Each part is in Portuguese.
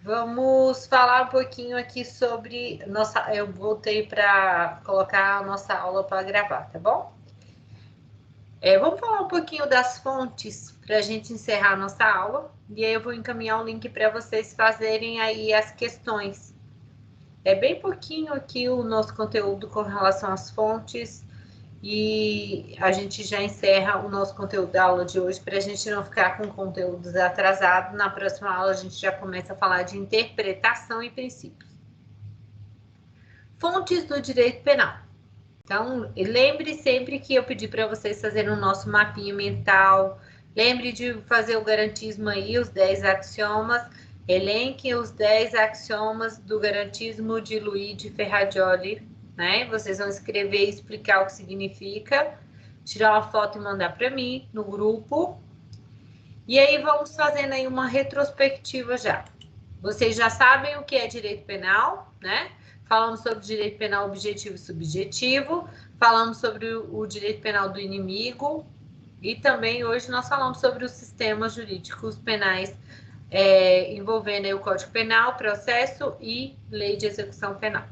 Vamos falar um pouquinho aqui sobre nossa. Eu voltei para colocar a nossa aula para gravar, tá bom? Vamos falar um pouquinho das fontes para a gente encerrar a nossa aula. E aí eu vou encaminhar um link para vocês fazerem aí as questões. É bem pouquinho aqui o nosso conteúdo com relação às fontes. E a gente já encerra o nosso conteúdo da aula de hoje para a gente não ficar com conteúdos atrasados. Na próxima aula a gente já começa a falar de interpretação e princípios. Fontes do direito penal. Então, lembre sempre que eu pedi para vocês fazerem o nosso mapinha mental. Lembre de fazer o garantismo aí, os 10 axiomas. Elenque os 10 axiomas do garantismo de Luigi Ferrajoli, né? Vocês vão escrever e explicar o que significa. Tirar uma foto e mandar para mim no grupo. E aí vamos fazendo aí uma retrospectiva já. Vocês já sabem o que é direito penal, né? Falamos sobre direito penal objetivo e subjetivo, falamos sobre o direito penal do inimigo e também hoje nós falamos sobre os sistemas jurídicos penais envolvendo aí o Código Penal, processo e lei de execução penal.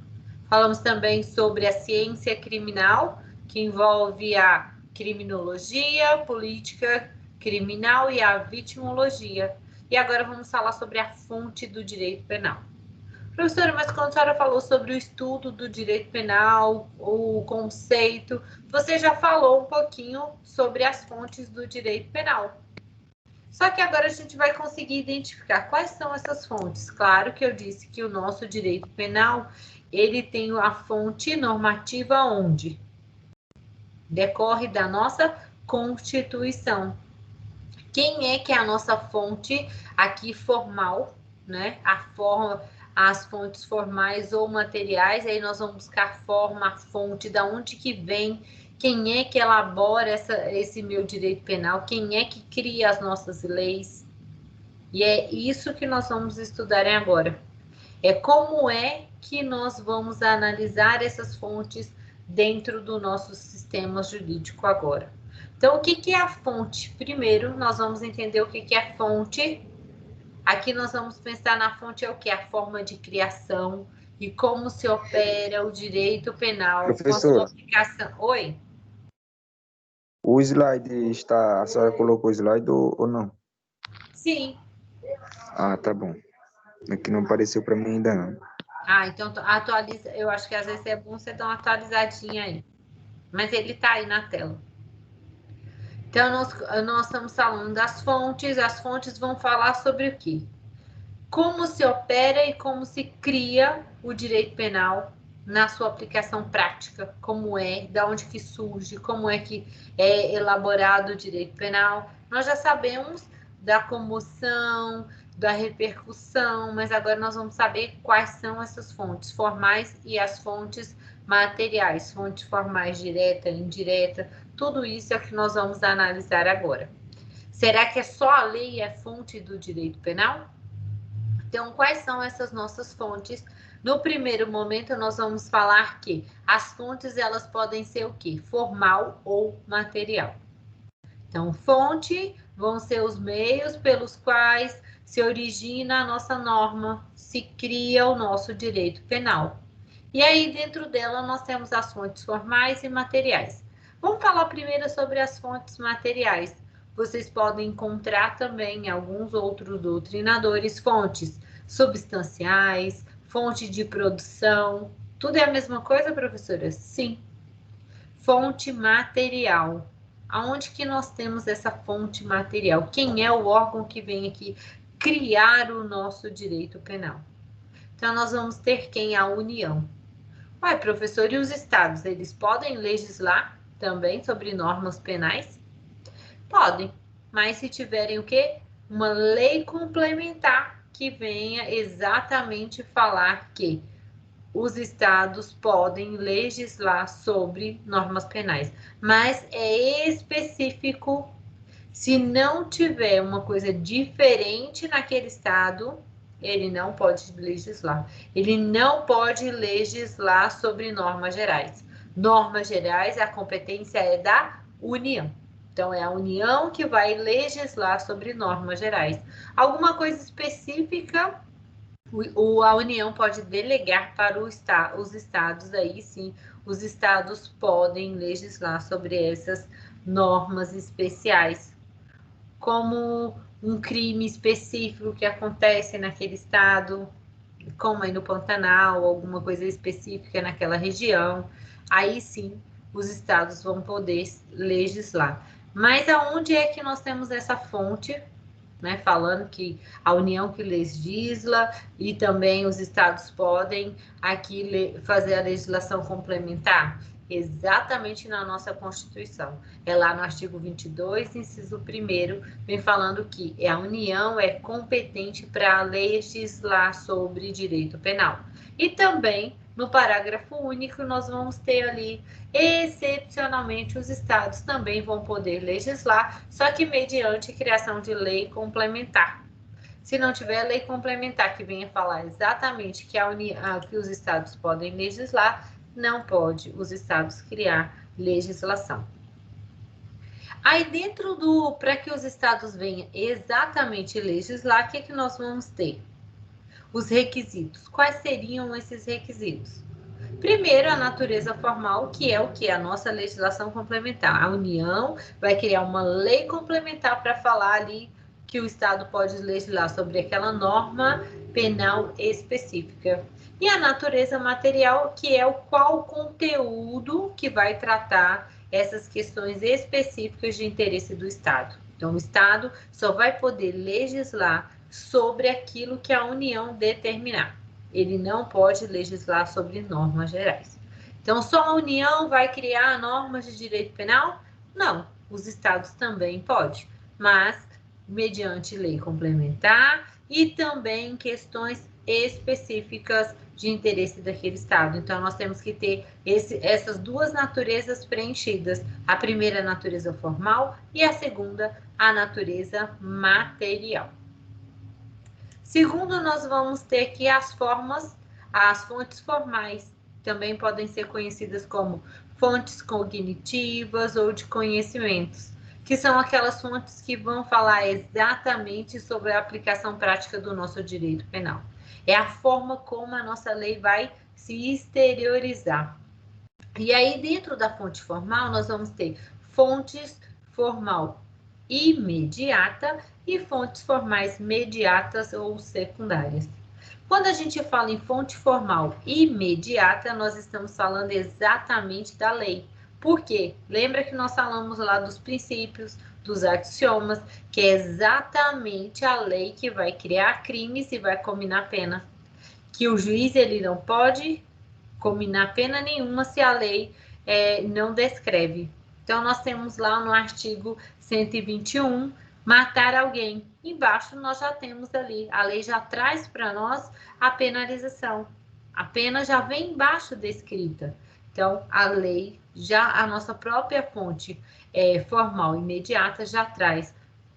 Falamos também sobre a ciência criminal, que envolve a criminologia, política criminal e a vitimologia. E agora vamos falar sobre a fonte do direito penal. Professora, mas quando a senhora falou sobre o estudo do direito penal, o conceito, você já falou um pouquinho sobre as fontes do direito penal. Só que agora a gente vai conseguir identificar quais são essas fontes. Claro que eu disse que o nosso direito penal, ele tem a fonte normativa onde? Decorre da nossa Constituição. Quem é que é a nossa fonte aqui formal, né? As fontes formais ou materiais, aí nós vamos buscar forma, fonte, da onde que vem, quem é que elabora esse meu direito penal, quem é que cria as nossas leis. E é isso que nós vamos estudar agora. Como é que nós vamos analisar essas fontes dentro do nosso sistema jurídico agora. Então, o que é a fonte? Primeiro, nós vamos entender o que é a fonte. Aqui nós vamos pensar na fonte é o que? A forma de criação e como se opera o direito penal com a sua Professora, aplicação. Oi? o slide está... A senhora colocou o slide ou não? Sim. Ah, tá bom. É que não apareceu para mim ainda não. Então atualiza. Eu acho que às vezes é bom você dar uma atualizadinha aí. Mas ele está aí na tela. Então, nós estamos falando das fontes. As fontes vão falar sobre o quê? Como se opera e como se cria o direito penal na sua aplicação prática, como da onde que surge, como é que é elaborado o direito penal. Nós já sabemos da comoção, da repercussão, mas agora nós vamos saber quais são essas fontes formais e as fontes materiais, fontes formais direta, indireta, tudo isso é o que nós vamos analisar agora. Será que só a lei é fonte do direito penal? Então, quais são essas nossas fontes? No primeiro momento, nós vamos falar que as fontes, elas podem ser o quê? Formal ou material. Então, fonte vão ser os meios pelos quais se origina a nossa norma, se cria o nosso direito penal. E aí, dentro dela, nós temos as fontes formais e materiais. Vamos falar primeiro sobre as fontes materiais. Vocês podem encontrar também em alguns outros doutrinadores fontes substanciais, fonte de produção. Tudo é a mesma coisa, professora? Sim. Fonte material. Aonde que nós temos essa fonte material? Quem é o órgão que vem aqui criar o nosso direito penal? Então, nós vamos ter quem? A União. Ué, professor, e os estados, eles podem legislar também sobre normas penais? Podem, mas se tiverem o quê? Uma lei complementar que venha exatamente falar que os estados podem legislar sobre normas penais, mas é específico. Se não tiver uma coisa diferente naquele estado, ele não pode legislar. Ele não pode legislar sobre normas gerais. Normas gerais, a competência é da União. Então, é a União que vai legislar sobre normas gerais. Alguma coisa específica, a União pode delegar para os estados, aí sim, os estados podem legislar sobre essas normas especiais, como um crime específico que acontece naquele estado, como aí no Pantanal, alguma coisa específica naquela região, aí sim os estados vão poder legislar. Mas aonde é que nós temos essa fonte, né, falando que a União que legisla e também os estados podem aqui fazer a legislação complementar? Exatamente na nossa Constituição. É lá no artigo 22, inciso 1º, vem falando que a União é competente para legislar sobre direito penal. E também, no parágrafo único, nós vamos ter ali, excepcionalmente, os estados também vão poder legislar, só que mediante criação de lei complementar. Se não tiver lei complementar que venha falar exatamente que os estados podem legislar, não pode os estados criar legislação. Aí dentro para que os estados venham exatamente legislar, o que nós vamos ter? Os requisitos. Quais seriam esses requisitos? Primeiro, a natureza formal, que é o que? A nossa legislação complementar. A União vai criar uma lei complementar para falar ali que o Estado pode legislar sobre aquela norma penal específica. E a natureza material, que é qual conteúdo que vai tratar essas questões específicas de interesse do Estado. Então, o Estado só vai poder legislar sobre aquilo que a União determinar. Ele não pode legislar sobre normas gerais. Então, só a União vai criar normas de direito penal? Não, os estados também podem, mas mediante lei complementar e também questões específicas de interesse daquele estado. Então, nós temos que ter essas duas naturezas preenchidas. A primeira, a natureza formal, e a segunda, a natureza material. Segundo, nós vamos ter aqui as fontes formais, também podem ser conhecidas como fontes cognitivas ou de conhecimentos, que são aquelas fontes que vão falar exatamente sobre a aplicação prática do nosso direito penal. É a forma como a nossa lei vai se exteriorizar. E aí, dentro da fonte formal, nós vamos ter fontes formal imediata e fontes formais mediatas ou secundárias. Quando a gente fala em fonte formal imediata, nós estamos falando exatamente da lei. Por quê? Lembra que nós falamos lá dos princípios, dos axiomas, que é exatamente a lei que vai criar crimes e vai combinar pena. Que o juiz ele não pode combinar pena nenhuma se a lei não descreve. Então, nós temos lá no artigo 121, matar alguém. Embaixo nós já temos ali, a lei já traz para nós a penalização. A pena já vem embaixo descrita. Então, a lei, a nossa própria fonte formal imediata já traz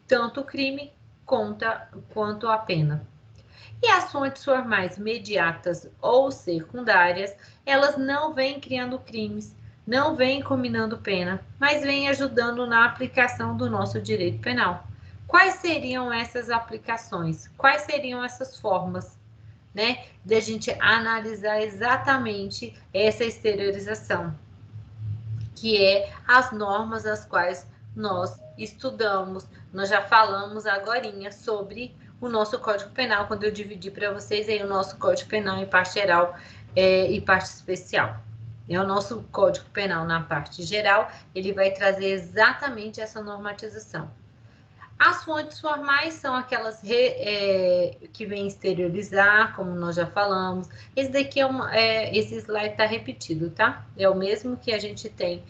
tanto o crime quanto a pena. E as fontes formais mediatas ou secundárias, elas não vêm criando crimes, não vêm combinando pena, mas vêm ajudando na aplicação do nosso direito penal. Quais seriam essas aplicações? Quais seriam essas formas, né, de a gente analisar exatamente essa exteriorização, que é as normas as quais nós estudamos. Nós já falamos agorinha sobre o nosso Código Penal, quando eu dividi para vocês aí o nosso Código Penal em parte geral e parte especial. O nosso Código Penal na parte geral, ele vai trazer exatamente essa normatização. As fontes formais são aquelas que vêm exteriorizar, como nós já falamos. Esse daqui esse slide está repetido, tá? É o mesmo que a gente tem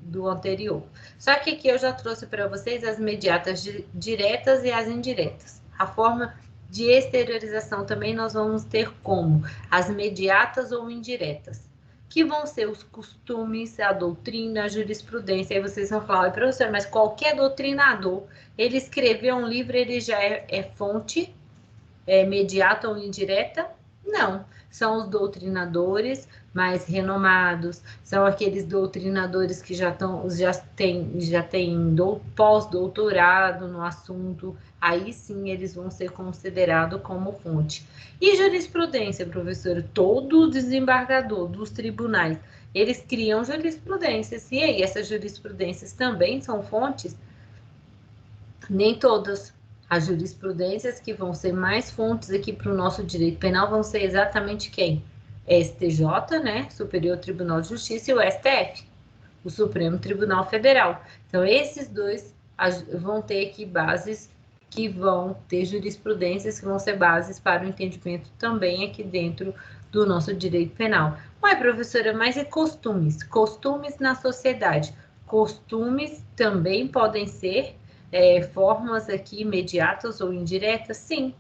do anterior. Só que aqui eu já trouxe para vocês as mediatas diretas e as indiretas. A forma de exteriorização também nós vamos ter como as mediatas ou indiretas, que vão ser os costumes, a doutrina, a jurisprudência. Aí vocês vão falar, professor, mas qualquer doutrinador, ele escreveu um livro, ele já é fonte mediata ou indireta? Não. são os doutrinadores mais renomados, são aqueles doutrinadores que já têm pós-doutorado no assunto, aí sim eles vão ser considerados como fonte. E jurisprudência, professor? Todo desembargador dos tribunais, eles criam jurisprudências, e aí essas jurisprudências também são fontes? Nem todas. As jurisprudências que vão ser mais fontes aqui para o nosso direito penal vão ser exatamente quem? STJ, né? Superior Tribunal de Justiça, e o STF, o Supremo Tribunal Federal. Então, esses dois vão ter aqui bases que vão ter jurisprudências que vão ser bases para o entendimento também aqui dentro do nosso direito penal. Ué, professora, mas e costumes? Costumes na sociedade. Costumes também podem ser formas aqui imediatas ou indiretas? Sim.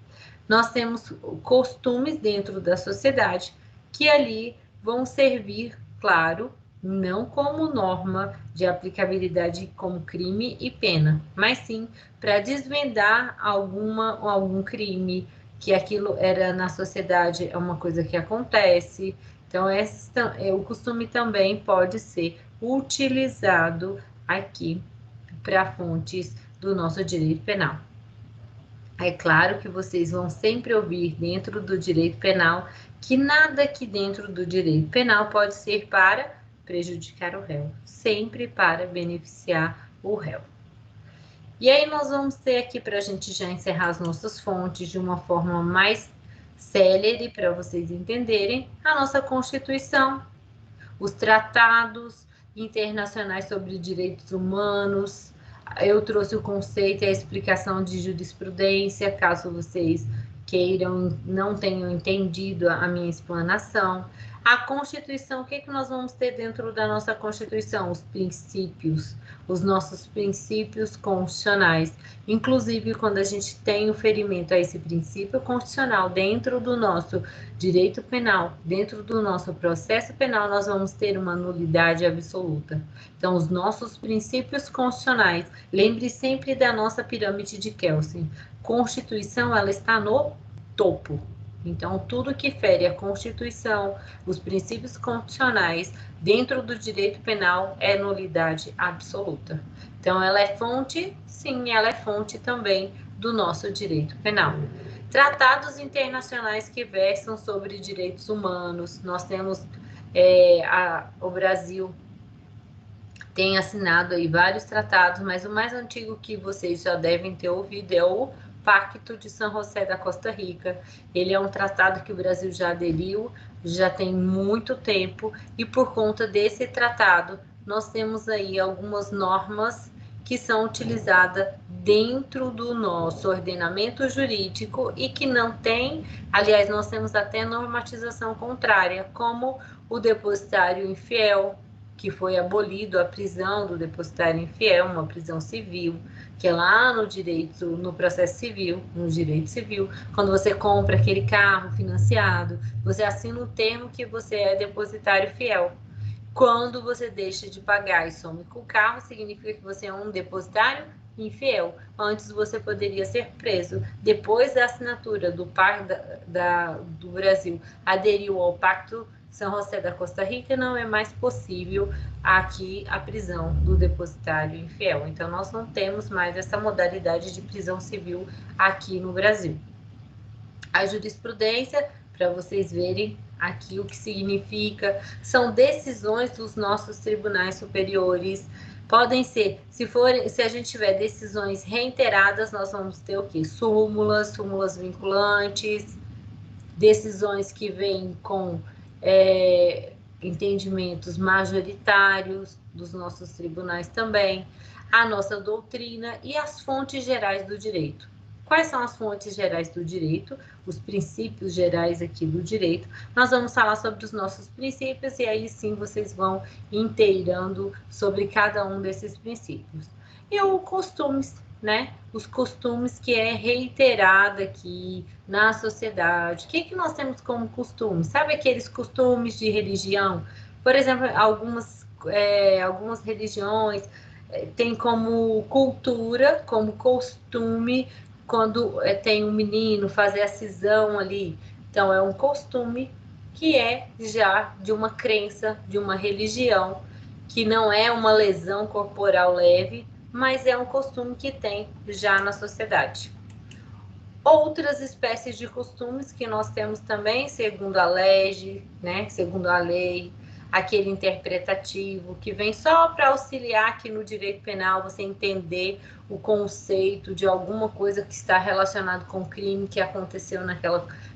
Nós temos costumes dentro da sociedade que ali vão servir, claro, não como norma de aplicabilidade como crime e pena, mas sim para desvendar algum crime, que aquilo era na sociedade, é uma coisa que acontece. Então, o costume também pode ser utilizado aqui para fontes do nosso direito penal. É claro que vocês vão sempre ouvir dentro do direito penal que nada aqui dentro do direito penal pode ser para prejudicar o réu, sempre para beneficiar o réu. E aí nós vamos ter aqui, para a gente já encerrar as nossas fontes de uma forma mais célere, para vocês entenderem, a nossa Constituição, os tratados internacionais sobre direitos humanos. Eu trouxe o conceito e a explicação de jurisprudência, caso vocês queiram, não tenham entendido a minha explanação. A Constituição, o que nós vamos ter dentro da nossa Constituição? Os princípios, os nossos princípios constitucionais. Inclusive, quando a gente tem o ferimento a esse princípio constitucional dentro do nosso direito penal, dentro do nosso processo penal, nós vamos ter uma nulidade absoluta. Então, os nossos princípios constitucionais, lembre sempre da nossa pirâmide de Kelsen. Constituição, ela está no topo. Então, tudo que fere a Constituição, os princípios constitucionais, dentro do direito penal, é nulidade absoluta. Então, ela é fonte? Sim, ela é fonte também do nosso direito penal. Tratados internacionais que versam sobre direitos humanos. Nós temos, o Brasil tem assinado aí vários tratados, mas o mais antigo que vocês já devem ter ouvido é o Pacto de São José da Costa Rica. Ele é um tratado que o Brasil já aderiu, já tem muito tempo, e por conta desse tratado, nós temos aí algumas normas que são utilizadas dentro do nosso ordenamento jurídico e que não tem, aliás, nós temos até normatização contrária, como o depositário infiel, que foi abolido a prisão do depositário infiel, uma prisão civil, que é lá no direito, no processo civil, no direito civil, quando você compra aquele carro financiado, você assina um termo que você é depositário fiel. Quando você deixa de pagar e some com o carro, significa que você é um depositário infiel. Antes você poderia ser preso. Depois da assinatura do do Brasil aderiu ao Pacto São José da Costa Rica, não é mais possível aqui a prisão do depositário infiel. Então, nós não temos mais essa modalidade de prisão civil aqui no Brasil. A jurisprudência, para vocês verem aqui o que significa, são decisões dos nossos tribunais superiores. Podem ser, se a gente tiver decisões reiteradas, nós vamos ter o quê? Súmulas vinculantes, decisões que vêm com entendimentos majoritários dos nossos tribunais também, a nossa doutrina e as fontes gerais do direito. Quais são as fontes gerais do direito? Os princípios gerais aqui do direito. Nós vamos falar sobre os nossos princípios e aí sim vocês vão inteirando sobre cada um desses princípios. E os costumes, né? Os costumes que é reiterado aqui na sociedade. O que nós temos como costume? Sabe aqueles costumes de religião? Por exemplo, algumas religiões têm como cultura, como costume, quando tem um menino fazer a cisão ali. Então, é um costume que é já de uma crença, de uma religião, que não é uma lesão corporal leve, mas é um costume que tem já na sociedade. Outras espécies de costumes que nós temos também, segundo a lei, né, segundo a lei, aquele interpretativo que vem só para auxiliar aqui no direito penal você entender o conceito de alguma coisa que está relacionado com o crime que aconteceu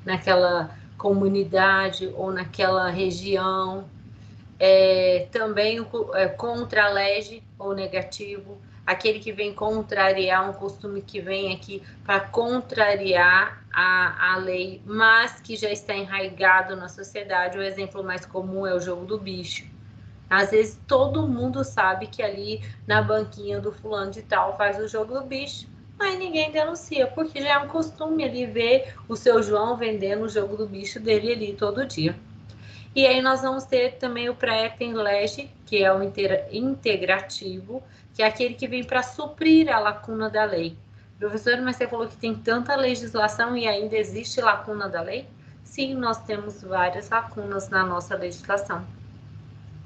naquela comunidade ou naquela região. Também contra a lei ou negativo, aquele que vem contrariar um costume que vem aqui para contrariar a lei, mas que já está enraizado na sociedade. O exemplo mais comum é o jogo do bicho. Às vezes todo mundo sabe que ali na banquinha do fulano de tal faz o jogo do bicho, mas ninguém denuncia, porque já é um costume ali ver o seu João vendendo o jogo do bicho dele ali todo dia. E aí nós vamos ter também o pré-tem lege, que é o integrativo, que é aquele que vem para suprir a lacuna da lei. Professor, mas você falou que tem tanta legislação e ainda existe lacuna da lei? Sim, nós temos várias lacunas na nossa legislação.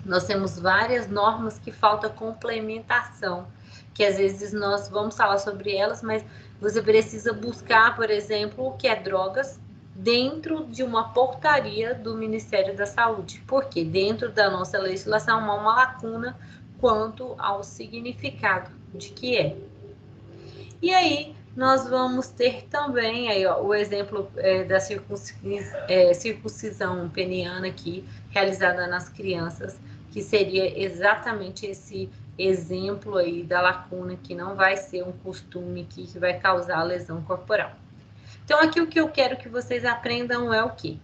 Nós temos várias normas que falta complementação, que às vezes nós vamos falar sobre elas, mas você precisa buscar, por exemplo, o que é drogas dentro de uma portaria do Ministério da Saúde, porque dentro da nossa legislação há uma lacuna quanto ao significado de que é. E aí nós vamos ter também aí, ó, o exemplo da circuncisão peniana aqui, realizada nas crianças, que seria exatamente esse exemplo aí da lacuna, que não vai ser um costume que vai causar lesão corporal. Então, aqui o que eu quero que vocês aprendam é o quê?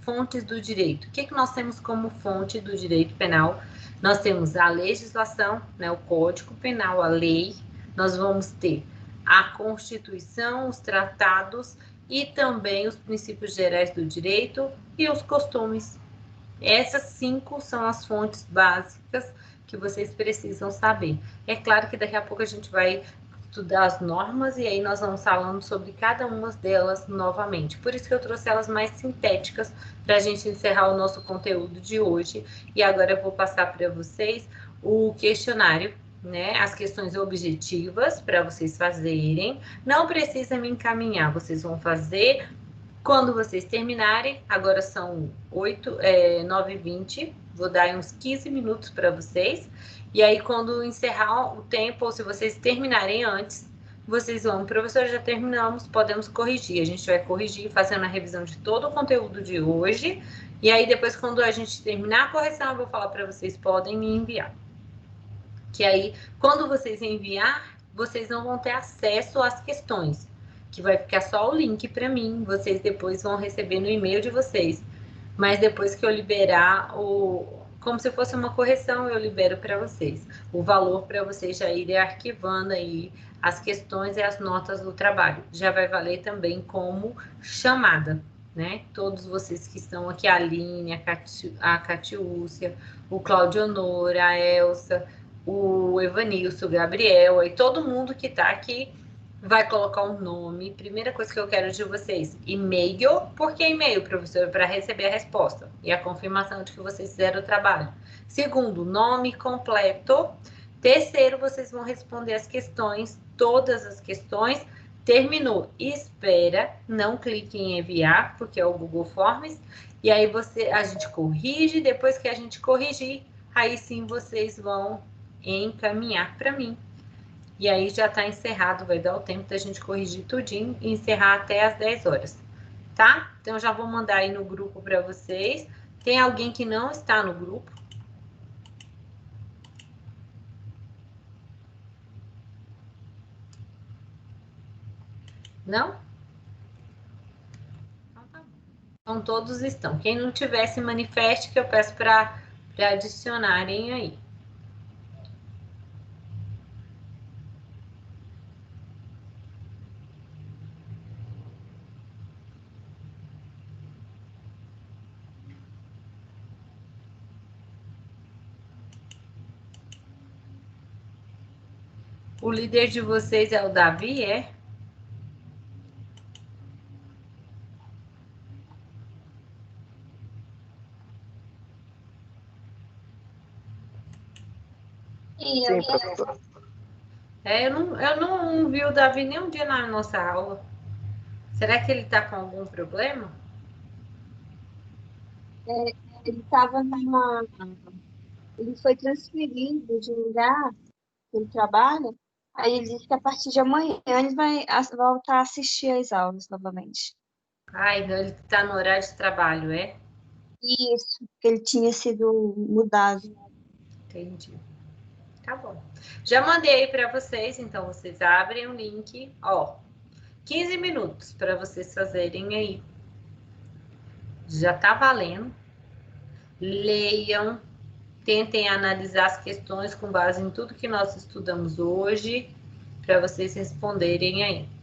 Fontes do direito. O que nós temos como fonte do direito penal? Nós temos a legislação, né, o Código Penal, a lei. Nós vamos ter a Constituição, os tratados e também os princípios gerais do direito e os costumes. Essas 5 são as fontes básicas que vocês precisam saber. É claro que daqui a pouco a gente vai estudar as normas e aí nós vamos falando sobre cada uma delas novamente. Por isso que eu trouxe elas mais sintéticas para a gente encerrar o nosso conteúdo de hoje. E agora eu vou passar para vocês o questionário, né? As questões objetivas para vocês fazerem. Não precisa me encaminhar, vocês vão fazer quando vocês terminarem. Agora são 9h20, vou dar uns 15 minutos para vocês. E aí, quando encerrar o tempo, ou se vocês terminarem antes, vocês vão, professor, já terminamos, podemos corrigir. A gente vai corrigir fazendo a revisão de todo o conteúdo de hoje. E aí, depois, quando a gente terminar a correção, eu vou falar para vocês, podem me enviar. Que aí, quando vocês enviar, vocês não vão ter acesso às questões, que vai ficar só o link para mim, vocês depois vão receber no e-mail de vocês. Mas depois que eu liberar como se fosse uma correção, eu libero para vocês o valor para vocês já irem arquivando aí as questões e as notas do trabalho. Já vai valer também como chamada, né? Todos vocês que estão aqui, a Aline, a Catiúcia, o Claudio Honor, a Elsa, o Evanilson, o Gabriel, e todo mundo que está aqui vai colocar um nome. Primeira coisa que eu quero de vocês, e-mail. Por que e-mail, professor? Para receber a resposta e a confirmação de que vocês fizeram o trabalho. Segundo, nome completo. Terceiro, vocês vão responder as questões, todas as questões. Terminou, espera, não clique em enviar, porque é o Google Forms. E aí a gente corrige, depois que a gente corrigir, aí sim vocês vão encaminhar para mim. E aí já está encerrado, vai dar o tempo da gente corrigir tudinho e encerrar até às 10 horas, tá? Então, eu já vou mandar aí no grupo para vocês. Tem alguém que não está no grupo? Não? Então, tá bom. Então, todos estão. Quem não tiver, se manifeste, que eu peço para adicionarem aí. O líder de vocês é o Davi, é? Sim, eu Sim, vi. professor. Eu não vi o Davi nenhum dia na nossa aula. Será que ele está com algum problema? É, ele estava numa. Ele foi transferido de um lugar que ele trabalha. Aí ele disse que a partir de amanhã ele vai voltar a assistir às aulas novamente. Ah, então ele está no horário de trabalho, é? Isso, que ele tinha sido mudado. Entendi. Tá bom. Já mandei aí para vocês, então vocês abrem o link, ó. 15 minutos para vocês fazerem aí. Já tá valendo. Leiam, tentem analisar as questões com base em tudo que nós estudamos hoje, para vocês responderem aí.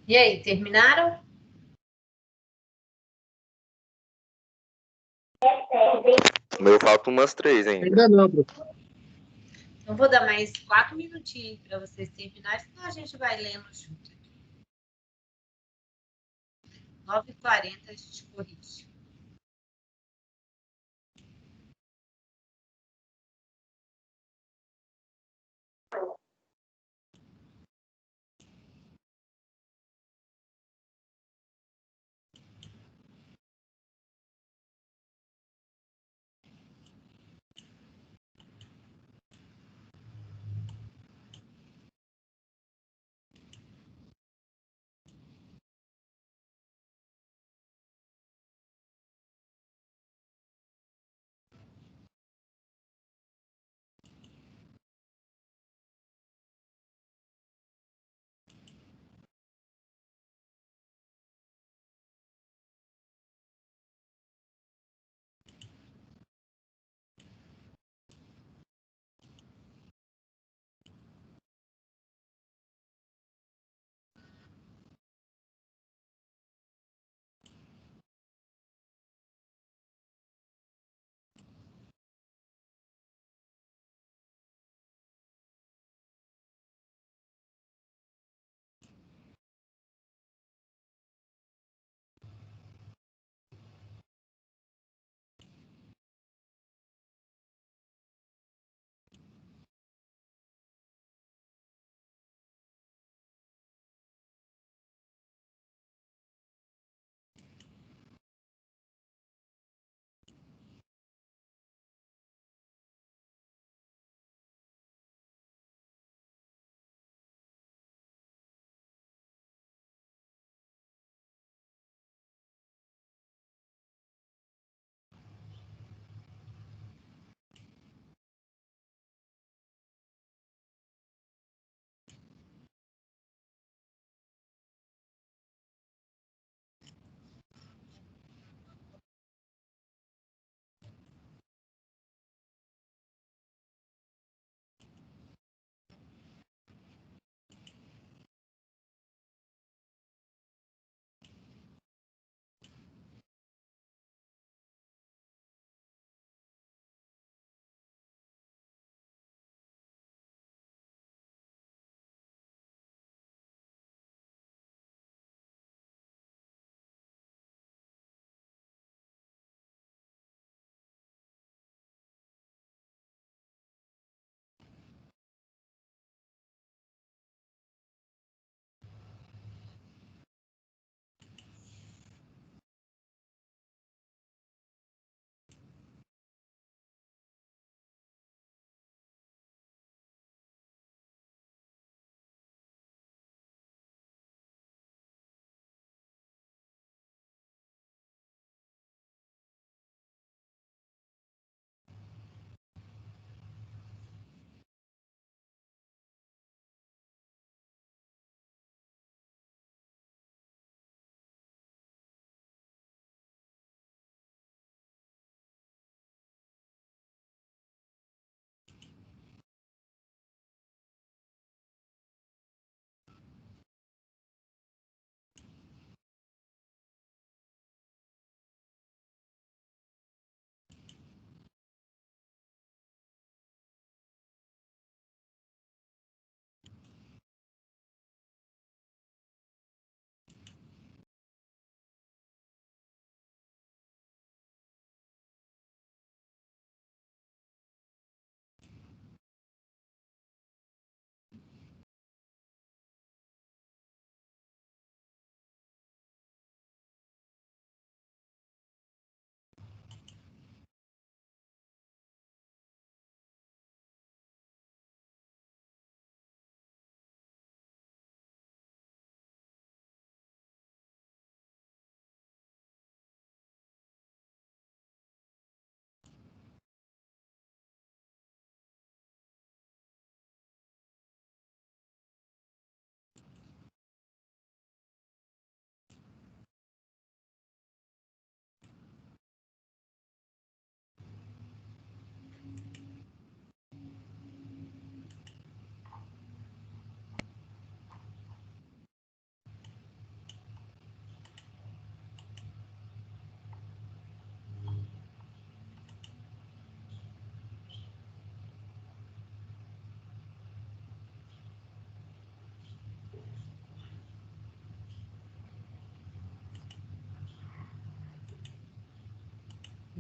E aí, terminaram? O meu falta umas 3 ainda. Ainda não, professor. Então, vou dar mais 4 minutinhos para vocês terminarem, senão a gente vai lendo junto aqui. 9h40 a gente corrige.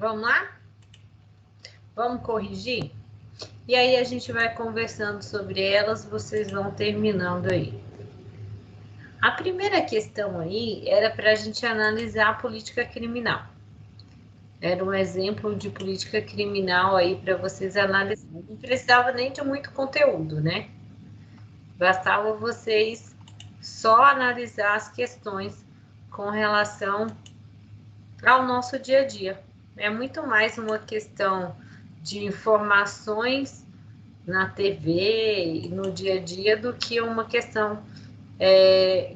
Vamos lá? Vamos corrigir? E aí a gente vai conversando sobre elas, vocês vão terminando aí. A primeira questão aí era para a gente analisar a política criminal. Era um exemplo de política criminal aí para vocês analisarem. Não precisava nem de muito conteúdo, né? Bastava vocês só analisar as questões com relação ao nosso dia a dia. É muito mais uma questão de informações na TV e no dia a dia do que uma questão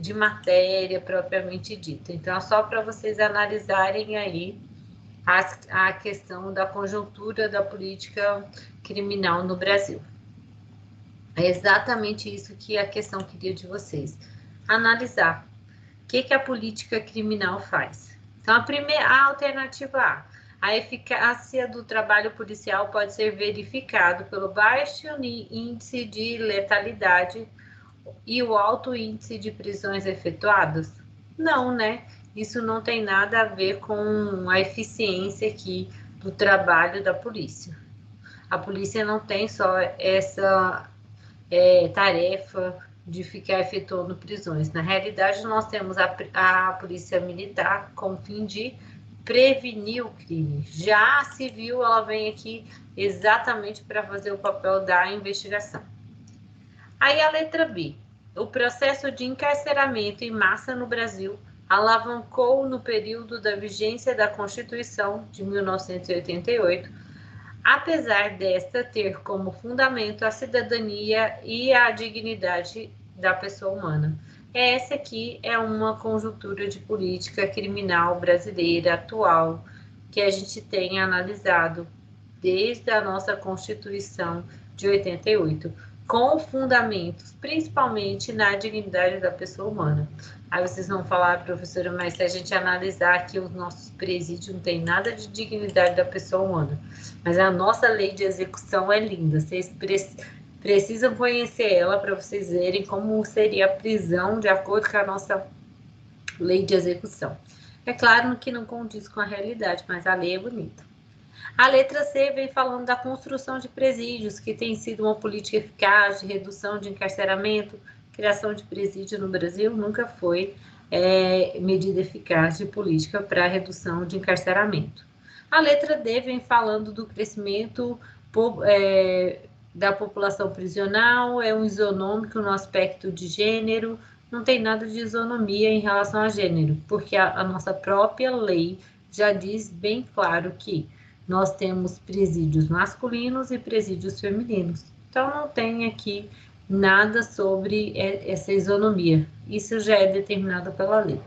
de matéria propriamente dita. Então, é só para vocês analisarem aí a questão da conjuntura da política criminal no Brasil. É exatamente isso que a questão queria de vocês. Analisar o que a política criminal faz. Então, a alternativa A eficácia do trabalho policial pode ser verificado pelo baixo índice de letalidade e o alto índice de prisões efetuadas? Não, né? Isso não tem nada a ver com a eficiência aqui do trabalho da polícia. A polícia não tem só essa tarefa de ficar efetuando prisões. Na realidade, nós temos a polícia militar com o fim de prevenir o crime. Já a civil, ela vem aqui exatamente para fazer o papel da investigação. Aí a letra B. O processo de encarceramento em massa no Brasil alavancou no período da vigência da Constituição de 1988, apesar desta ter como fundamento a cidadania e a dignidade da pessoa humana. Essa aqui é uma conjuntura de política criminal brasileira atual que a gente tem analisado desde a nossa Constituição de 88, com fundamentos principalmente na dignidade da pessoa humana. Aí vocês vão falar, professora, mas se a gente analisar aqui os nossos presídios, não tem nada de dignidade da pessoa humana. Mas a nossa lei de execução é linda, vocês precisam conhecer ela para vocês verem como seria a prisão de acordo com a nossa lei de execução. É claro que não condiz com a realidade, mas a lei é bonita. A letra C vem falando da construção de presídios, que tem sido uma política eficaz de redução de encarceramento. Criação de presídio no Brasil nunca foi medida eficaz de política para redução de encarceramento. A letra D vem falando do crescimento da população prisional, é um isonômico no aspecto de gênero, não tem nada de isonomia em relação a gênero, porque a nossa própria lei já diz bem claro que nós temos presídios masculinos e presídios femininos. Então, não tem aqui nada sobre essa isonomia. Isso já é determinado pela lei.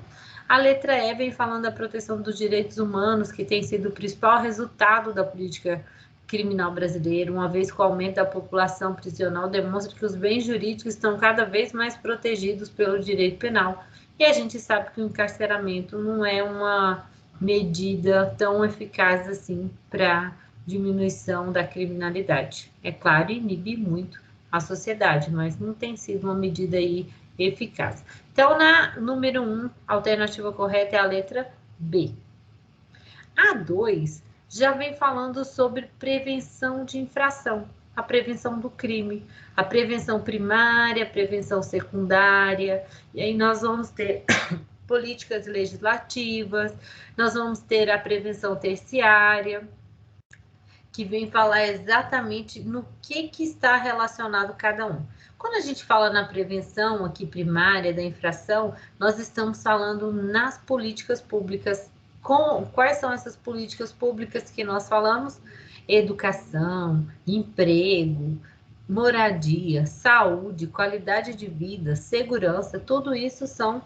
A letra E vem falando da proteção dos direitos humanos, que tem sido o principal resultado da política criminal brasileira, uma vez que o aumento da população prisional demonstra que os bens jurídicos estão cada vez mais protegidos pelo direito penal. E a gente sabe que o encarceramento não é uma medida tão eficaz assim para diminuição da criminalidade. É claro, inibe muito a sociedade, mas não tem sido uma medida aí eficaz. Então, na número 1, a alternativa correta é a letra B. A 2 já vem falando sobre prevenção de infração, a prevenção do crime, a prevenção primária, a prevenção secundária, e aí nós vamos ter políticas legislativas, nós vamos ter a prevenção terciária, que vem falar exatamente no que está relacionado cada um. Quando a gente fala na prevenção aqui primária da infração, nós estamos falando nas políticas públicas. Quais são essas políticas públicas que nós falamos? Educação, emprego, moradia, saúde, qualidade de vida, segurança, tudo isso são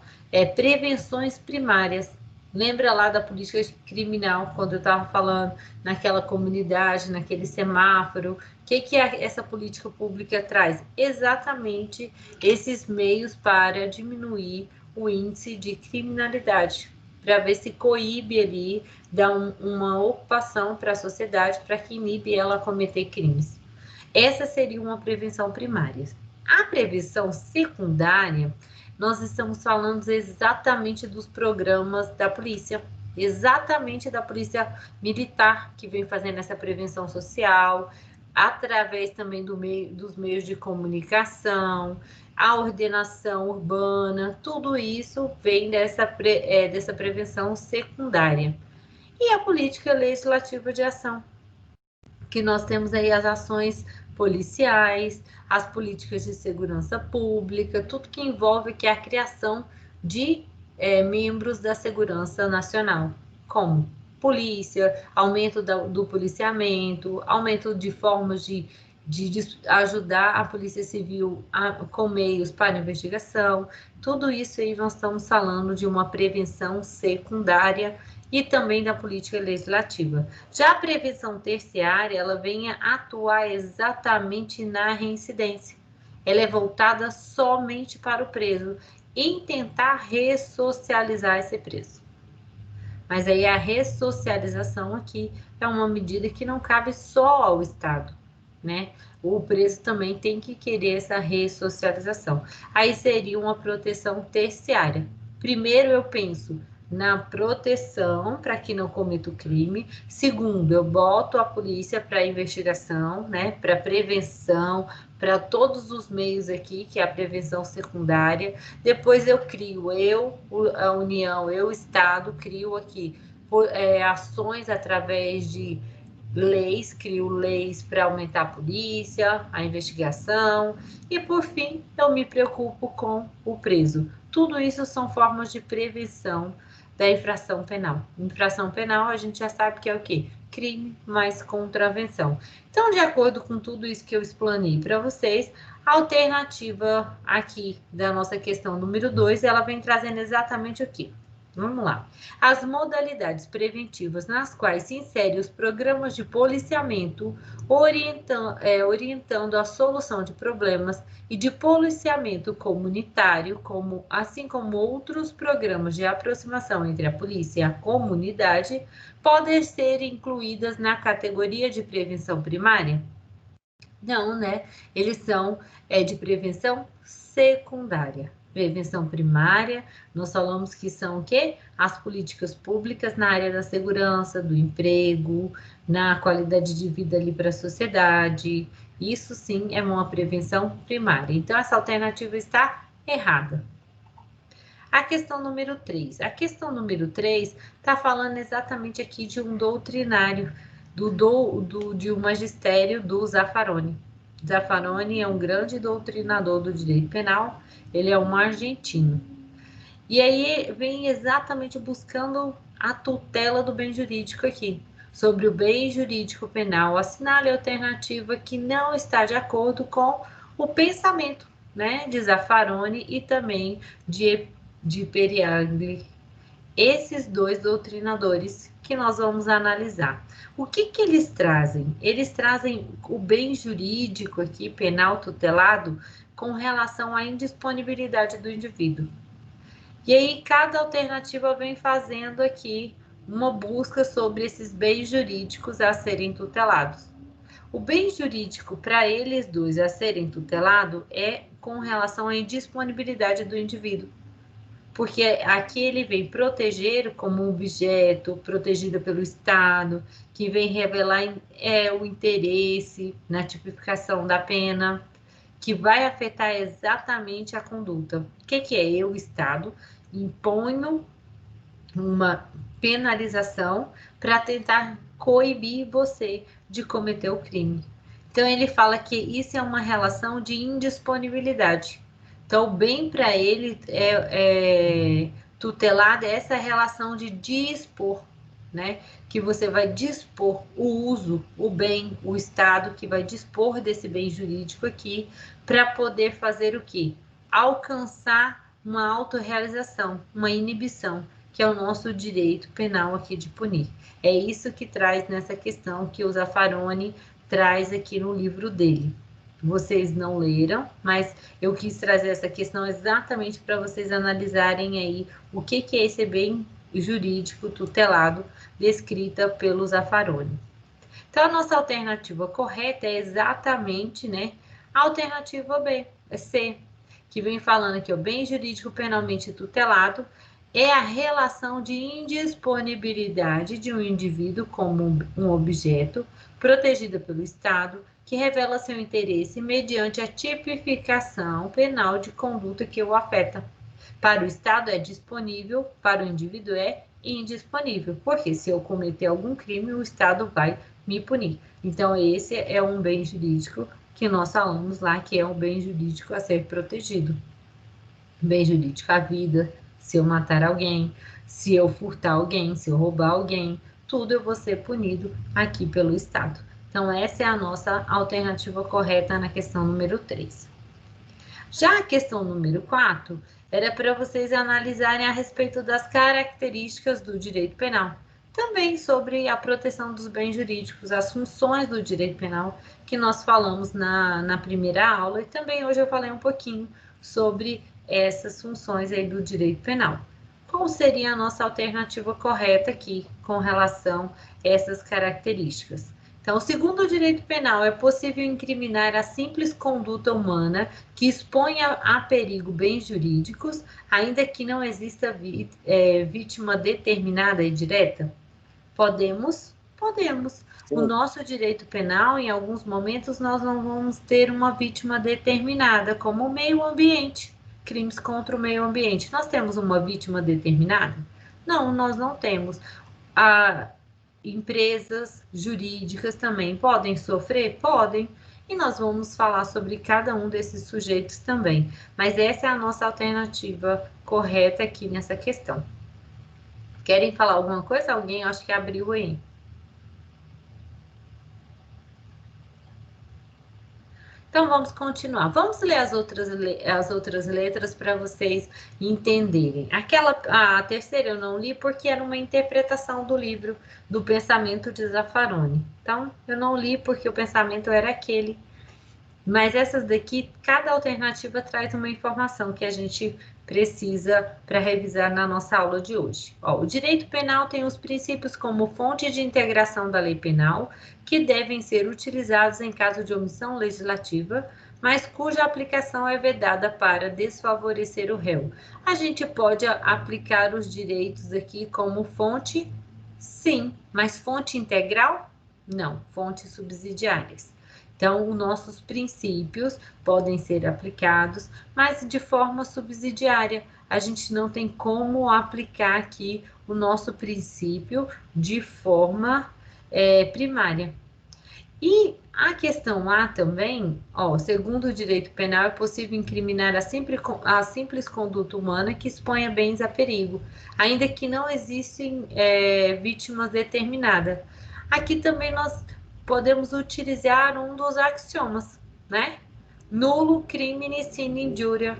prevenções primárias. Lembra lá da política criminal, quando eu estava falando naquela comunidade, naquele semáforo? O que essa política pública traz? Exatamente esses meios para diminuir o índice de criminalidade, para ver se coíbe ali, dá uma ocupação para a sociedade, para que inibe ela a cometer crimes. Essa seria uma prevenção primária. A prevenção secundária, nós estamos falando exatamente dos programas da polícia. exatamente da Polícia Militar, que vem fazendo essa prevenção social, através também dos meios de comunicação, a ordenação urbana, tudo isso vem dessa prevenção secundária. E a política legislativa de ação, que nós temos aí as ações policiais, as políticas de segurança pública, tudo que envolve que é a criação de membros da segurança nacional, como polícia, aumento do policiamento, aumento de formas de ajudar a Polícia Civil com meios para investigação, tudo isso aí nós estamos falando de uma prevenção secundária e também da política legislativa. Já a prevenção terciária, ela vem a atuar exatamente na reincidência. Ela é voltada somente para o preso, em tentar ressocializar esse preso. Mas aí a ressocialização aqui é uma medida que não cabe só ao Estado, né? O preso também tem que querer essa ressocialização. Aí seria uma proteção terciária. Primeiro eu penso na proteção para que não cometa o crime. Segundo, eu boto a polícia para investigação, né? Para prevenção, para todos os meios aqui, que é a prevenção secundária. Depois eu crio, a União, o Estado, crio aqui ações através de leis, crio leis para aumentar a polícia, a investigação, e por fim, eu me preocupo com o preso. Tudo isso são formas de prevenção da infração penal. Infração penal, a gente já sabe que é o quê? Crime mais contravenção. Então, de acordo com tudo isso que eu explanei para vocês, a alternativa aqui da nossa questão número 2, ela vem trazendo exatamente o quê? Vamos lá. As modalidades preventivas nas quais se inserem os programas de policiamento, orientando a solução de problemas e de policiamento comunitário, assim como outros programas de aproximação entre a polícia e a comunidade, podem ser incluídas na categoria de prevenção primária? Não, né? Eles são de prevenção secundária. Prevenção primária, nós falamos que são o quê? As políticas públicas na área da segurança, do emprego, na qualidade de vida ali para a sociedade. Isso sim é uma prevenção primária. Então, essa alternativa está errada. A questão número 3. A questão número 3 está falando exatamente aqui de um doutrinário, de um magistério do Zaffaroni. Zaffaroni é um grande doutrinador do direito penal, ele é um argentino. E aí vem exatamente buscando a tutela do bem jurídico aqui. Sobre o bem jurídico penal, assinale a alternativa que não está de acordo com o pensamento, né, de Zaffaroni e também de Periagli. Esses dois doutrinadores que nós vamos analisar. O que eles trazem? Eles trazem o bem jurídico aqui, penal tutelado, com relação à indisponibilidade do indivíduo. E aí, cada alternativa vem fazendo aqui uma busca sobre esses bens jurídicos a serem tutelados. O bem jurídico para eles dois a serem tutelados é com relação à indisponibilidade do indivíduo. Porque aqui ele vem proteger como um objeto, protegido pelo Estado, que vem revelar o interesse na tipificação da pena, que vai afetar exatamente a conduta. O que é? Eu, Estado, imponho uma penalização para tentar coibir você de cometer o crime. Então, ele fala que isso é uma relação de indisponibilidade. Então, bem para ele tutelado é essa relação de dispor, né? Que você vai dispor o uso, o bem, o Estado que vai dispor desse bem jurídico aqui para poder fazer o quê? Alcançar uma autorrealização, uma inibição, que é o nosso direito penal aqui de punir. É isso que traz nessa questão que o Zaffaroni traz aqui no livro dele. Vocês não leram, mas eu quis trazer essa questão exatamente para vocês analisarem aí o que é esse bem jurídico tutelado descrita pelo Zaffaroni. Então, a nossa alternativa correta é exatamente, né, a alternativa B, C, que vem falando aqui, o bem jurídico penalmente tutelado é a relação de indisponibilidade de um indivíduo como um objeto protegido pelo Estado, que revela seu interesse mediante a tipificação penal de conduta que o afeta. Para o Estado é disponível, para o indivíduo é indisponível, porque se eu cometer algum crime, o Estado vai me punir. Então, esse é um bem jurídico que nós falamos lá, que é um bem jurídico a ser protegido. Bem jurídico, a vida, se eu matar alguém, se eu furtar alguém, se eu roubar alguém, tudo eu vou ser punido aqui pelo Estado. Então, essa é a nossa alternativa correta na questão número 3. Já a questão número 4 era para vocês analisarem a respeito das características do direito penal. Também sobre a proteção dos bens jurídicos, as funções do direito penal, que nós falamos na primeira aula, e também hoje eu falei um pouquinho sobre essas funções aí do direito penal. Qual seria a nossa alternativa correta aqui com relação a essas características? Então, segundo o direito penal, é possível incriminar a simples conduta humana que exponha a perigo bens jurídicos, ainda que não exista vítima determinada e direta? Podemos? Podemos. O nosso direito penal, em alguns momentos, nós não vamos ter uma vítima determinada, como o meio ambiente, crimes contra o meio ambiente. Nós temos uma vítima determinada? Não, nós não temos. Empresas jurídicas também podem sofrer? Podem. E nós vamos falar sobre cada um desses sujeitos também. Mas essa é a nossa alternativa correta aqui nessa questão. Querem falar alguma coisa? Alguém acho que abriu aí. Então, vamos continuar. Vamos ler as outras letras para vocês entenderem. A terceira eu não li porque era uma interpretação do livro do Pensamento de Zaffaroni. Então, eu não li porque o pensamento era aquele. Mas essas daqui, cada alternativa traz uma informação que a gente precisa para revisar na nossa aula de hoje. Ó, o direito penal tem os princípios como fonte de integração da lei penal, que devem ser utilizados em caso de omissão legislativa, mas cuja aplicação é vedada para desfavorecer o réu. A gente pode aplicar os direitos aqui como fonte? Sim, mas fonte integral? Não, fontes subsidiárias. Então, os nossos princípios podem ser aplicados, mas de forma subsidiária. A gente não tem como aplicar aqui o nosso princípio de forma primária. E a questão A também, ó, segundo o direito penal, é possível incriminar a simples conduta humana que exponha bens a perigo, ainda que não existem vítimas determinadas. Aqui também nós podemos utilizar um dos axiomas, né? Nulo crimine sine injuria.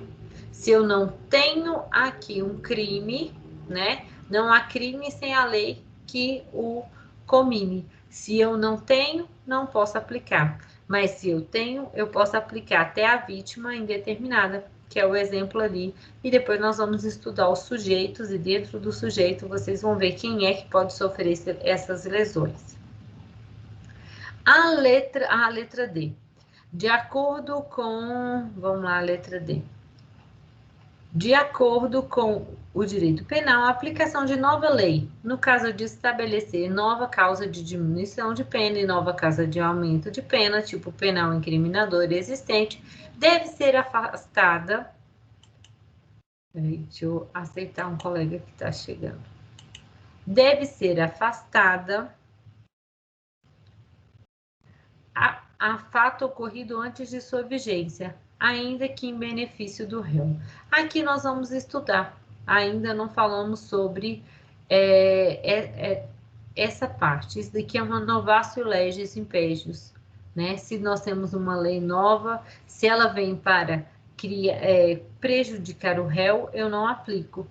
Se eu não tenho aqui um crime, né? Não há crime sem a lei que o comine. Se eu não tenho, não posso aplicar. Mas se eu tenho, eu posso aplicar até a vítima indeterminada, que é o exemplo ali. E depois nós vamos estudar os sujeitos e dentro do sujeito vocês vão ver quem é que pode sofrer essas lesões. A letra D. De acordo com... Vamos lá, a letra D. De acordo com o direito penal, a aplicação de nova lei, no caso de estabelecer nova causa de diminuição de pena e nova causa de aumento de pena, tipo penal incriminador existente, deve ser afastada... Peraí, deixa eu aceitar um colega que está chegando. Deve ser afastada a fato ocorrido antes de sua vigência, ainda que em benefício do réu. Aqui nós vamos estudar, ainda não falamos sobre essa parte. Isso daqui é uma novatio legis impégios, né? Se nós temos uma lei nova, se ela vem para prejudicar o réu, eu não aplico.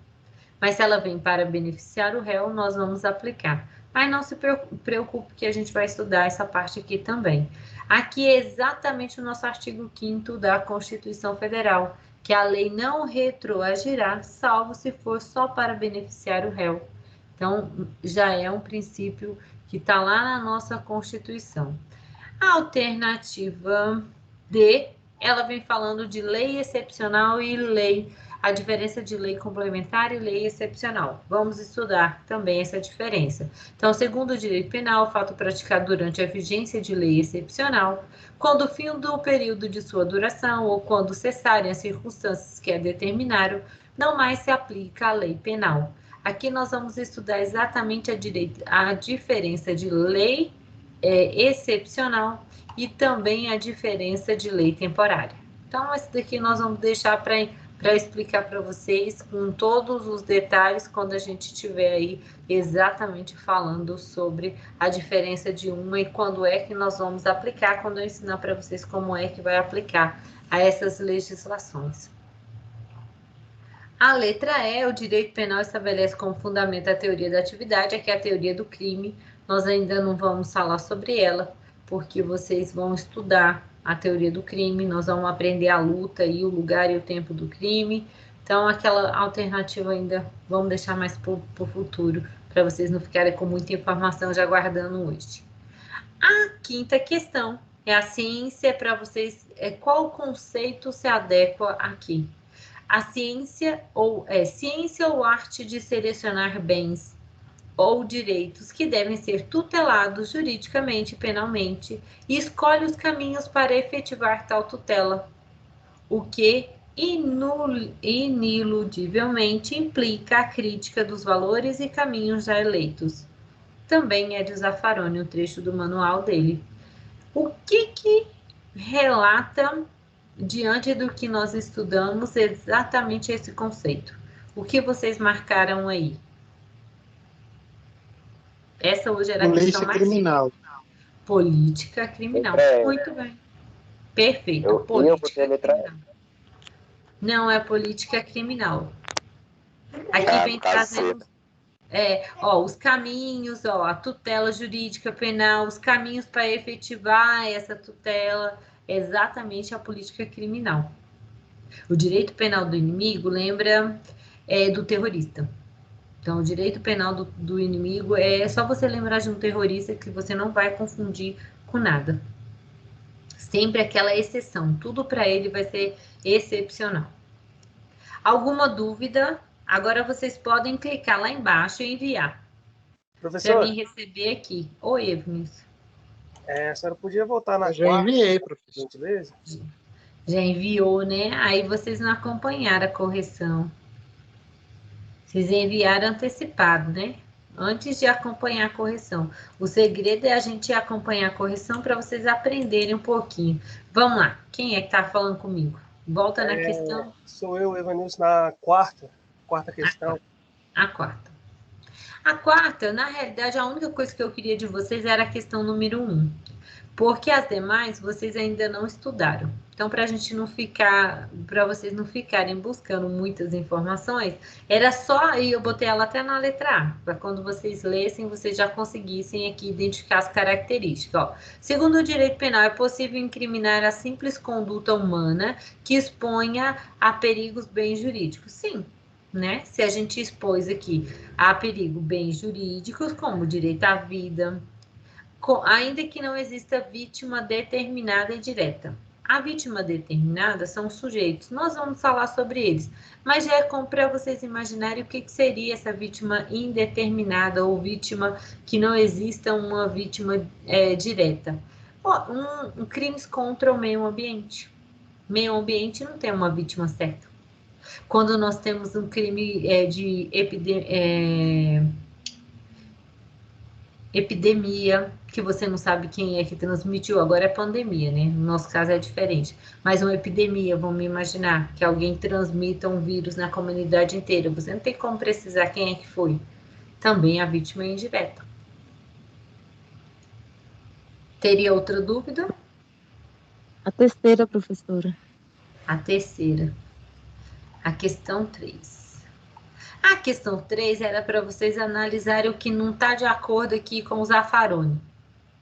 Mas se ela vem para beneficiar o réu, nós vamos aplicar. Mas não se preocupe que a gente vai estudar essa parte aqui também. Aqui é exatamente o nosso artigo 5º da Constituição Federal, que a lei não retroagirá, salvo se for só para beneficiar o réu. Então, já é um princípio que está lá na nossa Constituição. A alternativa D, ela vem falando de lei excepcional e lei a diferença de lei complementar e lei excepcional. Vamos estudar também essa diferença. Então, segundo o direito penal, o fato praticado durante a vigência de lei excepcional, quando o fim do período de sua duração ou quando cessarem as circunstâncias que a determinaram, não mais se aplica à lei penal. Aqui nós vamos estudar exatamente a diferença de lei excepcional e também a diferença de lei temporária. Então, esse daqui nós vamos deixar para explicar para vocês com todos os detalhes quando a gente estiver aí exatamente falando sobre a diferença de uma e quando é que nós vamos aplicar, quando eu ensinar para vocês como é que vai aplicar a essas legislações. A letra E, o direito penal estabelece como fundamento a teoria da atividade, aqui é a teoria do crime. Nós ainda não vamos falar sobre ela, porque vocês vão estudar a teoria do crime, nós vamos aprender a luta e o lugar e o tempo do crime. Então, aquela alternativa ainda vamos deixar mais para o futuro, para vocês não ficarem com muita informação já guardando hoje. A quinta questão é a ciência, para vocês, qual conceito se adequa aqui? A ciência ou arte de selecionar bens ou direitos que devem ser tutelados juridicamente e penalmente e escolhe os caminhos para efetivar tal tutela, o que ineludivelmente implica a crítica dos valores e caminhos já eleitos. Também é de Zaffaroni, um trecho do manual dele. O que relata diante do que nós estudamos exatamente esse conceito? O que vocês marcaram aí? Essa hoje era a questão mais criminal. Política criminal. Muito bem. Perfeito. Política criminal. Não é política criminal. Aqui vem trazendo os caminhos, a tutela jurídica penal, os caminhos para efetivar essa tutela, exatamente a política criminal. O direito penal do inimigo lembra do terrorista. Então, o direito penal do inimigo é só você lembrar de um terrorista que você não vai confundir com nada. Sempre aquela exceção. Tudo para ele vai ser excepcional. Alguma dúvida? Agora vocês podem clicar lá embaixo e enviar. Professor, para mim receber aqui. Oi, Evnis. A senhora podia voltar na Já enviei, professor. gentileza? Já enviou, né? Aí vocês não acompanharam a correção. Vocês enviaram antecipado, né? Antes de acompanhar a correção. O segredo é a gente acompanhar a correção para vocês aprenderem um pouquinho. Vamos lá. Quem é que está falando comigo? Volta na questão. Sou eu, Evanilson, na quarta questão. A quarta. A quarta, na realidade, a única coisa que eu queria de vocês era a questão número 1. Porque as demais vocês ainda não estudaram. Então, para vocês não ficarem buscando muitas informações, era só, e eu botei ela até na letra A, para quando vocês lessem, vocês já conseguissem aqui identificar as características. Segundo o direito penal, é possível incriminar a simples conduta humana que exponha a perigos bens jurídicos. Sim, né? Se a gente expôs aqui a perigo bens jurídicos, como o direito à vida, ainda que não exista vítima determinada e direta. A vítima determinada são os sujeitos, nós vamos falar sobre eles, mas já é como para vocês imaginarem o que seria essa vítima indeterminada ou vítima que não exista uma vítima direta. Crimes contra o meio ambiente. Meio ambiente não tem uma vítima certa. Quando nós temos um crime de epidemia, que você não sabe quem é que transmitiu, agora é pandemia, né? No nosso caso é diferente. Mas uma epidemia, vamos imaginar, que alguém transmita um vírus na comunidade inteira. Você não tem como precisar quem é que foi. Também a vítima é indireta. Teria outra dúvida? A terceira, professora. A terceira. A questão 3. A questão 3 era para vocês analisarem o que não está de acordo aqui com o Zaffaroni,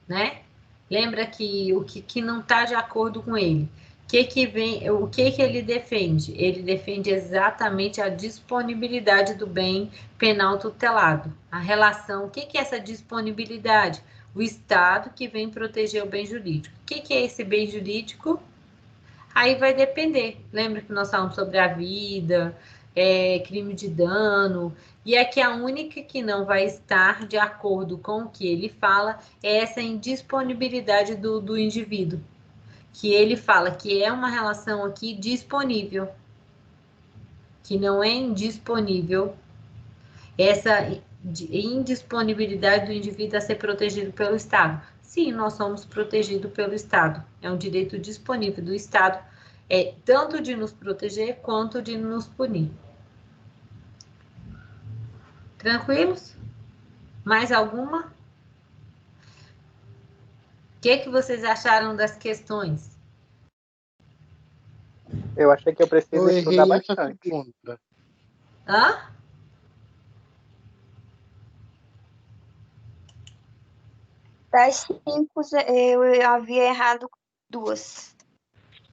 né? Lembra que o que não está de acordo com ele. O que ele defende? Ele defende exatamente a disponibilidade do bem penal tutelado. A relação, o que é essa disponibilidade? O Estado que vem proteger o bem jurídico. O que é esse bem jurídico? Aí vai depender. Lembra que nós falamos sobre a vida, crime de dano, e aqui a única que não vai estar de acordo com o que ele fala é essa indisponibilidade do indivíduo, que ele fala que é uma relação aqui disponível, que não é indisponível, essa indisponibilidade do indivíduo a ser protegido pelo Estado. Sim, nós somos protegidos pelo Estado. É um direito disponível do Estado, tanto de nos proteger quanto de nos punir. Tranquilos? Mais alguma? O que vocês acharam das questões? Eu achei que eu preciso Eu estudar errei essa bastante. segunda. Hã? Das 5, eu havia errado 2.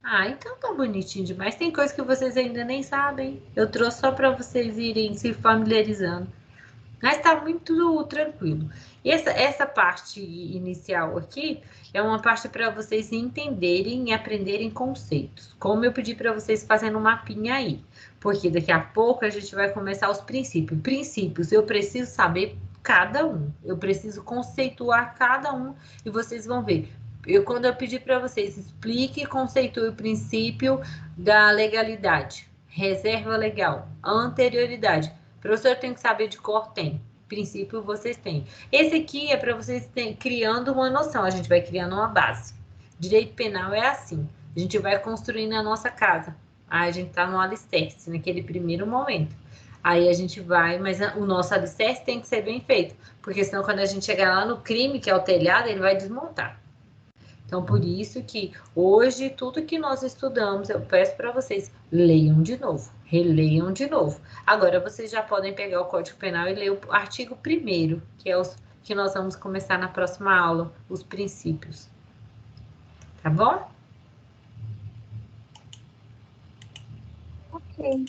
Ah, então tá bonitinho demais. Tem coisa que vocês ainda nem sabem. Eu trouxe só para vocês irem se familiarizando. Mas tá muito tranquilo. Essa parte inicial aqui é uma parte para vocês entenderem e aprenderem conceitos. Como eu pedi para vocês fazendo um mapinha aí. Porque daqui a pouco a gente vai começar os princípios. Princípios, eu preciso saber cada um. Eu preciso conceituar cada um e vocês vão ver. Quando eu pedir para vocês, explique e conceitue o princípio da legalidade, reserva legal, anterioridade. Professor, tem que saber de cor? Tem. Princípio, vocês têm. Esse aqui é para vocês criando uma noção. A gente vai criando uma base. Direito penal é assim. A gente vai construindo a nossa casa. Aí a gente está no alicerce, naquele primeiro momento. Aí a gente vai, mas o nosso alicerce tem que ser bem feito. Porque senão, quando a gente chegar lá no crime, que é o telhado, ele vai desmontar. Então, por isso que hoje, tudo que nós estudamos, eu peço para vocês, leiam de novo, releiam de novo. Agora, vocês já podem pegar o Código Penal e ler o artigo 1º, que é os que nós vamos começar na próxima aula, os princípios. Tá bom? Ok.